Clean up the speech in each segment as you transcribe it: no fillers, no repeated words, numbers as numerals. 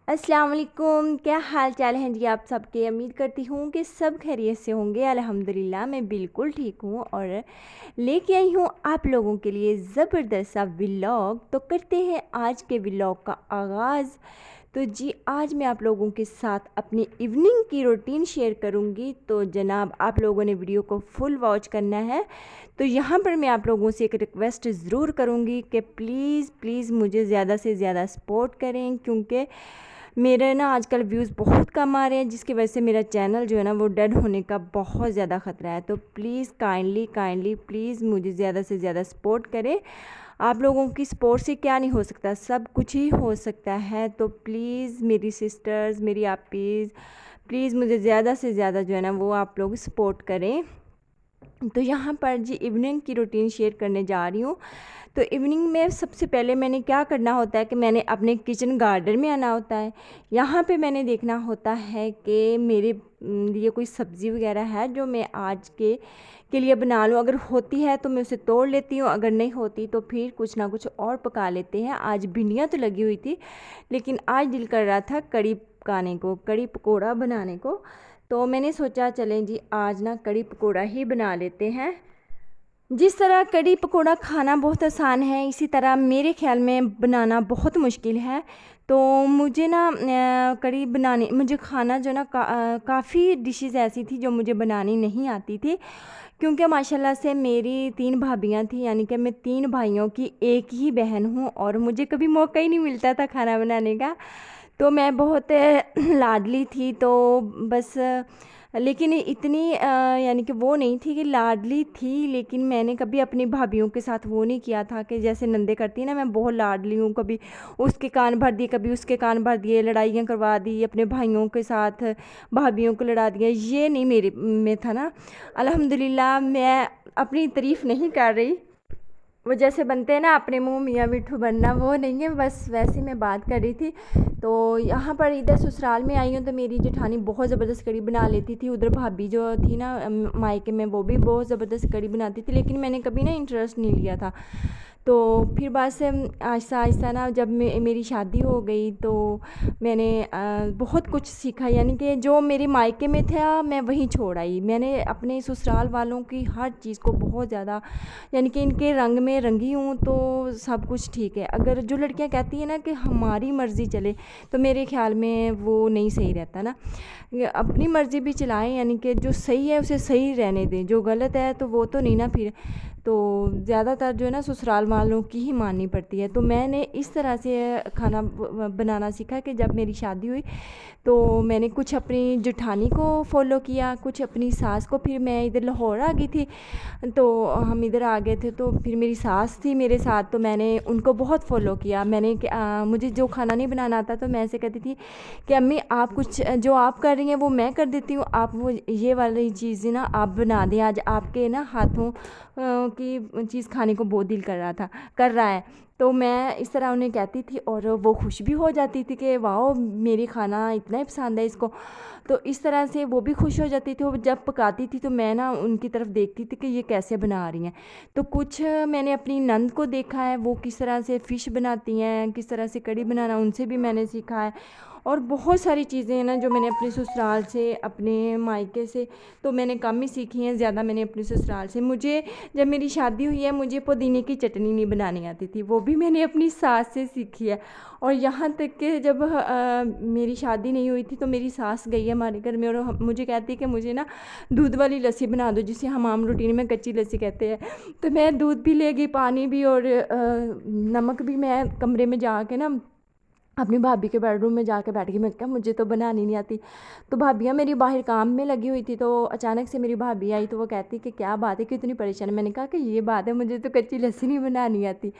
अस्सलाम वालेकुम, क्या हाल चाल हैं जी आप सबके। उम्मीद करती हूँ कि सब खैरियत से होंगे। अल्हम्दुलिल्लाह मैं बिल्कुल ठीक हूँ और लेके आई हूँ आप लोगों के लिए ज़बरदस्त सा व्लॉग। तो करते हैं आज के व्लॉग का आगाज़। तो जी आज मैं आप लोगों के साथ अपनी इवनिंग की रूटीन शेयर करूंगी। तो जनाब आप लोगों ने वीडियो को फुल वॉच करना है। तो यहाँ पर मैं आप लोगों से एक रिक्वेस्ट ज़रूर करूँगी कि प्लीज़ प्लीज़ मुझे ज़्यादा से ज़्यादा सपोर्ट करें, क्योंकि मेरे ना आजकल व्यूज़ बहुत कम आ रहे हैं, जिसकी वजह से मेरा चैनल जो है ना वो डेड होने का बहुत ज़्यादा ख़तरा है। तो प्लीज़ काइंडली प्लीज़ मुझे ज़्यादा से ज़्यादा सपोर्ट करें। आप लोगों की सपोर्ट से क्या नहीं हो सकता, सब कुछ ही हो सकता है। तो प्लीज़ मेरी सिस्टर्स, मेरी आपीज़, प्लीज़ मुझे ज़्यादा से ज़्यादा जो है ना वो आप लोग सपोर्ट करें। तो यहाँ पर जी इवनिंग की रूटीन शेयर करने जा रही हूँ। तो इवनिंग में सबसे पहले मैंने क्या करना होता है कि मैंने अपने किचन गार्डन में आना होता है। यहाँ पे मैंने देखना होता है कि मेरे लिए कोई सब्ज़ी वगैरह है जो मैं आज के लिए बना लूँ। अगर होती है तो मैं उसे तोड़ लेती हूँ, अगर नहीं होती तो फिर कुछ ना कुछ और पका लेते हैं। आज भिंडियाँ तो लगी हुई थी, लेकिन आज दिल कर रहा था कड़ी पकाने को, कड़ी पकोड़ा बनाने को। तो मैंने सोचा चलें जी आज ना कड़ी पकोड़ा ही बना लेते हैं। जिस तरह कड़ी पकोड़ा खाना बहुत आसान है, इसी तरह मेरे ख़्याल में बनाना बहुत मुश्किल है। तो मुझे ना कड़ी बनाने मुझे खाना जो ना काफ़ी डिशेज़ ऐसी थी जो मुझे बनानी नहीं आती थी, क्योंकि माशाल्लाह से मेरी 3 भाभियाँ थी, यानी कि मैं 3 भाइयों की एक ही बहन हूँ और मुझे कभी मौका ही नहीं मिलता था खाना बनाने का। तो मैं बहुत लाडली थी। तो बस लेकिन इतनी यानी कि वो नहीं थी कि लाडली थी, लेकिन मैंने कभी अपनी भाभीयों के साथ वो नहीं किया था कि जैसे नंदे करती है ना, मैं बहुत लाडली हूँ, कभी उसके कान भर दिए, कभी उसके कान भर दिए, लड़ाइयाँ करवा दी अपने भाइयों के साथ, भाभीयों को लड़ा दिया, ये नहीं मेरे में था ना। अल्हम्दुलिल्लाह मैं अपनी तारीफ़ नहीं कर रही, वो जैसे बनते हैं ना अपने मुंह मियाँ मिट्ठू बनना, वो नहीं है, बस वैसे मैं बात कर रही थी। तो यहाँ पर इधर ससुराल में आई हूँ तो मेरी जेठानी बहुत ज़बरदस्त कढ़ी बना लेती थी। उधर भाभी जो थी ना मायके में, वो भी बहुत ज़बरदस्त कढ़ी बनाती थी, लेकिन मैंने कभी ना इंटरेस्ट नहीं लिया था। तो फिर बाद से आहिस्ता आहिस्ता ना जब मेरी शादी हो गई तो मैंने बहुत कुछ सीखा, यानी कि जो मेरे मायके में था मैं वहीं छोड़ आई। मैंने अपने ससुराल वालों की हर चीज़ को बहुत ज़्यादा, यानी कि इनके रंग में रंगी हूँ तो सब कुछ ठीक है। अगर जो लड़कियाँ कहती हैं ना कि हमारी मर्ज़ी चले, तो मेरे ख़्याल में वो नहीं सही रहता ना। अपनी मर्ज़ी भी चलाएं, यानी कि जो सही है उसे सही रहने दें, जो गलत है तो वो तो नहीं ना फिर। तो ज़्यादातर जो है ना ससुराल वालों की ही माननी पड़ती है। तो मैंने इस तरह से खाना बनाना सीखा कि जब मेरी शादी हुई तो मैंने कुछ अपनी जेठानी को फ़ॉलो किया, कुछ अपनी सास को। फिर मैं इधर लाहौर आ गई थी, तो हम इधर आ गए थे, तो फिर मेरी सास थी मेरे साथ, तो मैंने उनको बहुत फ़ॉलो किया। मैंने मुझे जो खाना नहीं बनाना आता तो मैं ऐसे कहती थी कि अम्मी आप कुछ जो आप कर रही हैं वो मैं कर देती हूँ, आप वो ये वाली चीज़ें ना आप बना दें, आज आपके ना हाथों की चीज़ खाने को बहुत दिल कर रहा है। तो मैं इस तरह उन्हें कहती थी और वो खुश भी हो जाती थी कि वाओ मेरी खाना इतना ही पसंद है इसको। तो इस तरह से वो भी खुश हो जाती थी। वो जब पकाती थी तो मैं ना उनकी तरफ देखती थी कि ये कैसे बना रही हैं। तो कुछ मैंने अपनी नंद को देखा है, वो किस तरह से फ़िश बनाती हैं, किस तरह से कढ़ी बनाना, उनसे भी मैंने सीखा है। और बहुत सारी चीज़ें हैं ना जो मैंने अपने ससुराल से, अपने मायके से तो मैंने कम ही सीखी हैं, ज़्यादा मैंने अपने ससुराल से। मुझे जब मेरी शादी हुई है मुझे पुदीने की चटनी नहीं बनानी आती थी, वो भी मैंने अपनी सास से सीखी है। और यहाँ तक कि जब मेरी शादी नहीं हुई थी तो मेरी सास गई है हमारे घर में और मुझे कहती है कि मुझे ना दूध वाली लस्सी बना दो, जिसे हम आम रूटीन में कच्ची लस्सी कहते हैं। तो मैं दूध भी ले गई, पानी भी, और नमक भी। मैं कमरे में जाके ना अपनी भाभी के बेडरूम में जाके बैठ गई। मैं कहा मुझे तो बनानी नहीं आती। तो भाभियाँ मेरी बाहर काम में लगी हुई थी, तो अचानक से मेरी भाभी आई तो वो कहती कि क्या बात है कि इतनी परेशान है। मैंने कहा कि ये बात है, मुझे तो कच्ची लस्सी नहीं बनानी आती।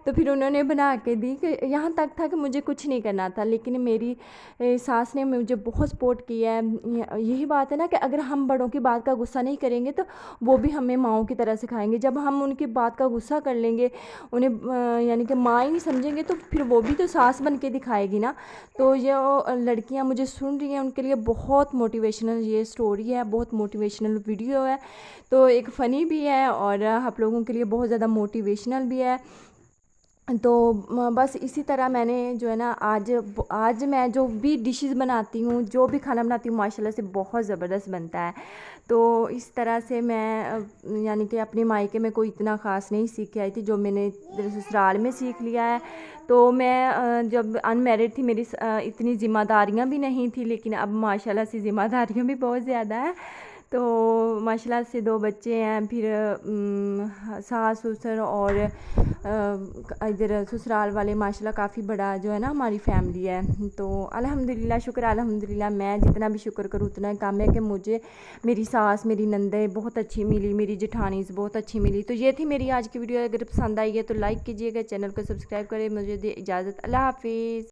तो फिर उन्होंने बना के दी। कि यहाँ तक था कि मुझे कुछ नहीं करना था, लेकिन मेरी सास ने मुझे बहुत सपोर्ट किया है। यही बात है ना कि अगर हम बड़ों की बात का गुस्सा नहीं करेंगे तो वो भी हमें माँओं की तरह सिखाएंगे। जब हम उनकी बात का गुस्सा कर लेंगे, उन्हें यानी कि माँ ही नहीं समझेंगे, तो फिर वो भी तो सास बन के दिखाएगी ना। तो ये लड़कियां मुझे सुन रही हैं उनके लिए बहुत मोटिवेशनल ये स्टोरी है, बहुत मोटिवेशनल वीडियो है। तो एक फ़नी भी है और आप लोगों के लिए बहुत ज़्यादा मोटिवेशनल भी है। तो बस इसी तरह मैंने जो है ना आज मैं जो भी डिशेस बनाती हूँ, जो भी खाना बनाती हूँ, माशाल्लाह से बहुत ज़बरदस्त बनता है। तो इस तरह से मैं यानी कि अपने मायके में कोई इतना ख़ास नहीं सीख के आई थी, जो मैंने ससुराल में सीख लिया है। तो मैं जब अनमैरिड थी, मेरी इतनी ज़िम्मेदारियाँ भी नहीं थी, लेकिन अब माशाल्लाह से ज़िम्मेदारियाँ भी बहुत ज़्यादा है। तो माशाल्लाह से 2 बच्चे हैं, फिर सास ससुर और इधर ससुराल वाले, माशाल्लाह काफ़ी बड़ा जो है ना हमारी फैमिली है। तो अल्हम्दुलिल्लाह, शुक्र अल्हम्दुलिल्लाह, मैं जितना भी शुक्र करूँ उतना कम है कि मुझे मेरी सास, मेरी नंदें बहुत अच्छी मिली, मेरी जेठानीज़ बहुत अच्छी मिली। तो ये थी मेरी आज की वीडियो। अगर पसंद आई है तो लाइक कीजिएगा, चैनल को सब्सक्राइब करें। मुझे दे इजाज़त, अल्लाह हाफ़िज़।